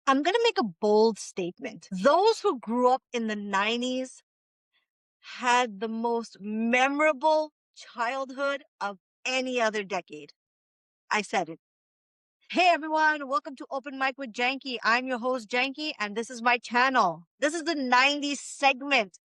I'm going to make a bold statement. Those who grew up in the 90s had the most memorable childhood of any other decade. I said it. Hey everyone, welcome to Open Mic with Janky. I'm your host Janky and this is my channel. This is the 90s segment.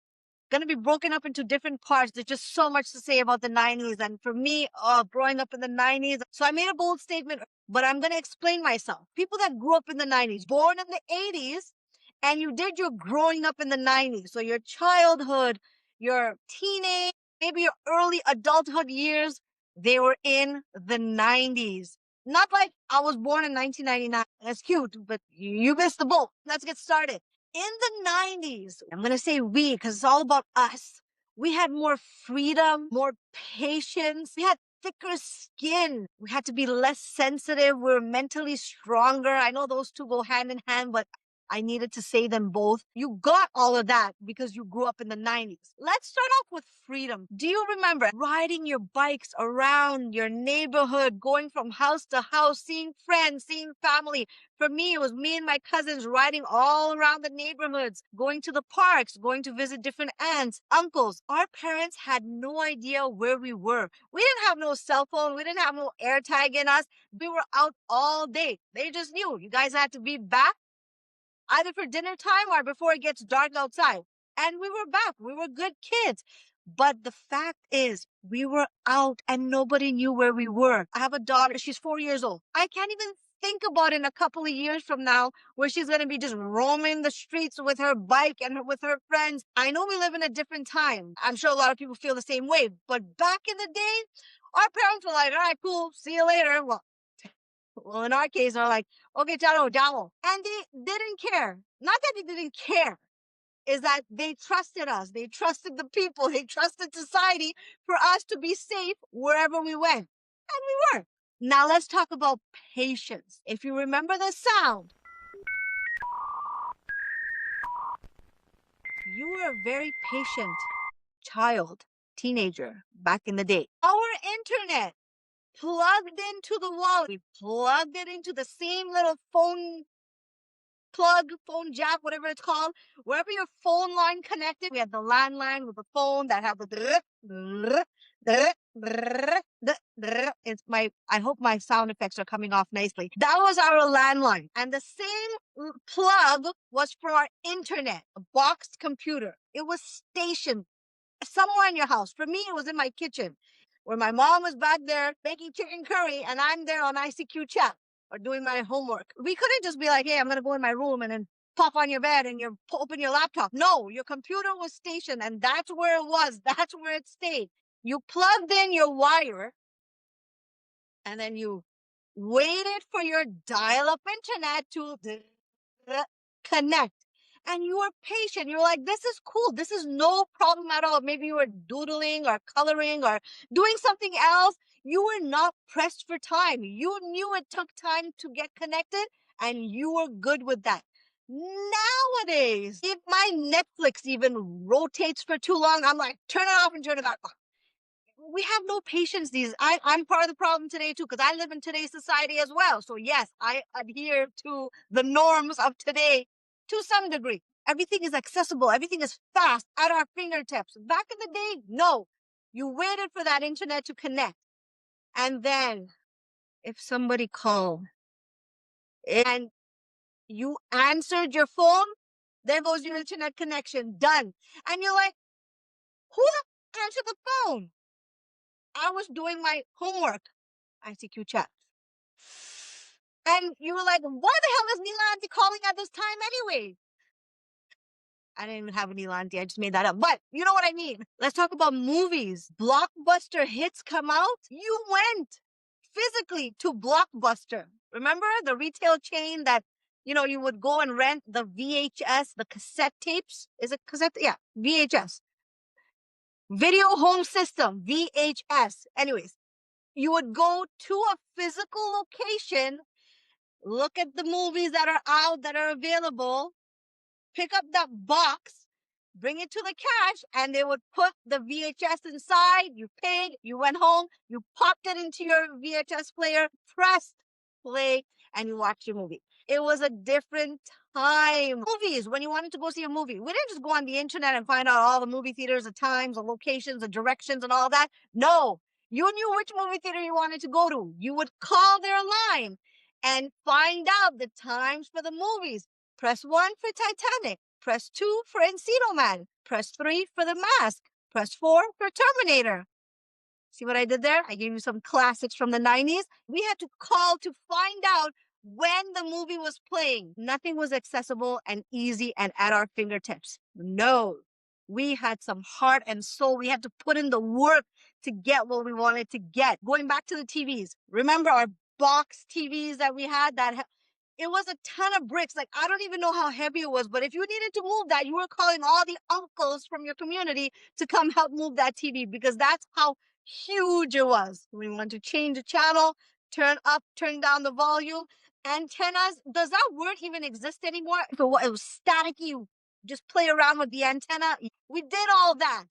Going to be broken up into different parts. There's just so much to say about the 90s. And for me, growing up in the 90s, so I made a bold statement, but I'm going to explain myself. People that grew up in the 90s, born in the 80s, and you did your growing up in the 90s. So your childhood, your teenage, maybe your early adulthood years, they were in the 90s. Not like I was born in 1999. That's cute, but you missed the boat. Let's get started. In the 90s, I'm going to say we because it's all about us. We had more freedom, more patience. We had thicker skin. We had to be less sensitive. We were mentally stronger. I know those two go hand in hand, but I needed to say them both. You got all of that because you grew up in the 90s. Let's start off with freedom. Do you remember riding your bikes around your neighborhood, going from house to house, seeing friends, seeing family? For me, it was me and my cousins riding all around the neighborhoods, going to the parks, going to visit different aunts, uncles. Our parents had no idea where we were. We didn't have no cell phone. We didn't have no air tag in us. We were out all day. They just knew you guys had to be back either for dinner time or before it gets dark outside. And we were back. We were good kids. But the fact is, we were out and nobody knew where we were. I have a daughter. She's 4 years old. I can't even think about in a couple of years from now where she's going to be just roaming the streets with her bike and with her friends. I know we live in a different time. I'm sure a lot of people feel the same way. But back in the day, our parents were like, all right, cool. See you later. Well, in our case, they're like, okay, chalo, chalo. And they didn't care. Not that they didn't care, is that they trusted us. They trusted the people. They trusted society for us to be safe wherever we went. And we were. Now let's talk about patience. If you remember the sound, you were a very patient child, teenager back in the day. Our internet plugged into the wall. We plugged it into the same little phone plug, phone jack, whatever it's called. Wherever your phone line connected, we had the landline with the phone that had the it's I hope my sound effects are coming off nicely. That was our landline. And the same plug was for our internet, a boxed computer. It was stationed somewhere in your house. For me, it was in my kitchen where my mom was back there making chicken curry and I'm there on ICQ chat or doing my homework. We couldn't just be like, hey, I'm going to go in my room and then pop on your bed and you open your laptop. No, your computer was stationed and that's where it was. That's where it stayed. You plugged in your wire and then you waited for your dial-up internet to connect. And you were patient. You're like, this is cool. This is no problem at all. Maybe you were doodling or coloring or doing something else. You were not pressed for time. You knew it took time to get connected and you were good with that. Nowadays, if my Netflix even rotates for too long, I'm like, turn it off and turn it back on. We have no patience. I'm part of the problem today too, because I live in today's society as well. So yes, I adhere to the norms of today to some degree. Everything is accessible. Everything is fast at our fingertips. Back in the day, no. You waited for that internet to connect. And then if somebody called and you answered your phone, there goes your internet connection. Done. And you're like, who answered the phone? I was doing my homework. ICQ chat. And you were like, why the hell is Neela Auntie calling at this time anyway? I didn't even have a Neela Auntie. I just made that up. But you know what I mean. Let's talk about movies. Blockbuster hits come out. You went physically to Blockbuster. Remember the retail chain that, you would go and rent the VHS, the cassette tapes? Is it cassette? Yeah, VHS. Video home system, VHS. Anyways, you would go to a physical location, look at the movies that are out, that are available, pick up that box, bring it to the cash, and they would put the VHS inside. You paid, you went home, you popped it into your VHS player, pressed play, and you watched your movie. It was a different time. Movies, when you wanted to go see a movie, we didn't just go on the internet and find out all the movie theaters, the times, the locations, the directions, and all that. No, you knew which movie theater you wanted to go to. You would call their line and find out the times for the movies. Press 1 for Titanic. Press 2 for Encino Man. Press 3 for The Mask. Press 4 for Terminator. See what I did there? I gave you some classics from the 90s. We had to call to find out when the movie was playing. Nothing was accessible and easy and at our fingertips. No, we had some heart and soul. We had to put in the work to get what we wanted to get. Going back to the TVs, remember our box TVs that we had it was a ton of bricks. Like, I don't even know how heavy it was, but if you needed to move that, you were calling all the uncles from your community to come help move that TV because that's how huge it was. We want to change the channel, turn up, turn down the volume. Antennas, does that word even exist anymore? If it was staticky, you just play around with the antenna. We did all that.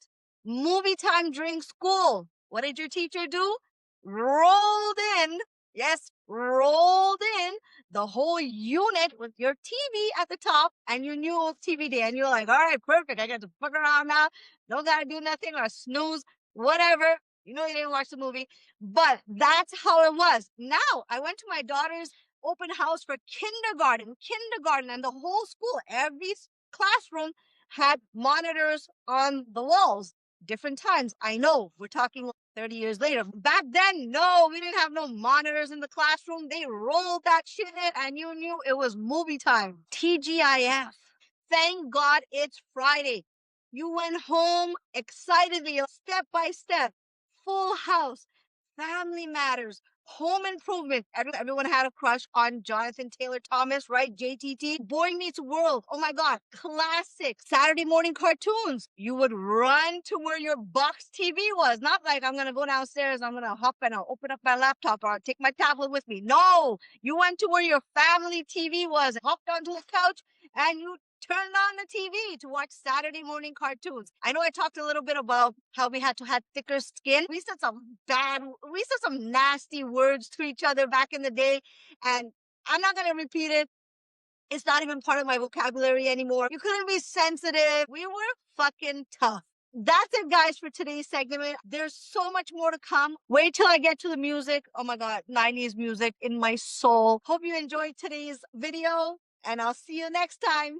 Movie time during school. What did your teacher do? Rolled in. Yes, rolled in the whole unit with your TV at the top, and you knew it was TV day, and you're like, all right, perfect. I got to fuck around now. Don't gotta do nothing or snooze, whatever. You know you didn't watch the movie, but that's how it was. Now, I went to my daughter's open house for kindergarten, and the whole school, every classroom had monitors on the walls. Different times. I know we're talking 30 years later. Back then, no, we didn't have no monitors in the classroom. They rolled that shit in and you knew it was movie time. TGIF. Thank God it's Friday. You went home excitedly, step by step. Full House, Family Matters, Home Improvement. Everyone had a crush on Jonathan Taylor Thomas, right? JTT. Boy Meets World. Oh my God. Classic. Saturday morning cartoons. You would run to where your box TV was. Not like I'm going to go downstairs, I'm going to hop and I'll open up my laptop or I'll take my tablet with me. No, you went to where your family TV was, hopped onto the couch and you turned on the TV to watch Saturday morning cartoons. I know I talked a little bit about how we had to have thicker skin. We said some nasty words to each other back in the day, and I'm not going to repeat it. It's not even part of my vocabulary anymore. You couldn't be sensitive. We were fucking tough. That's it, guys, for today's segment. There's so much more to come. Wait till I get to the music. Oh my God, 90s music in my soul. Hope you enjoyed today's video, and I'll see you next time.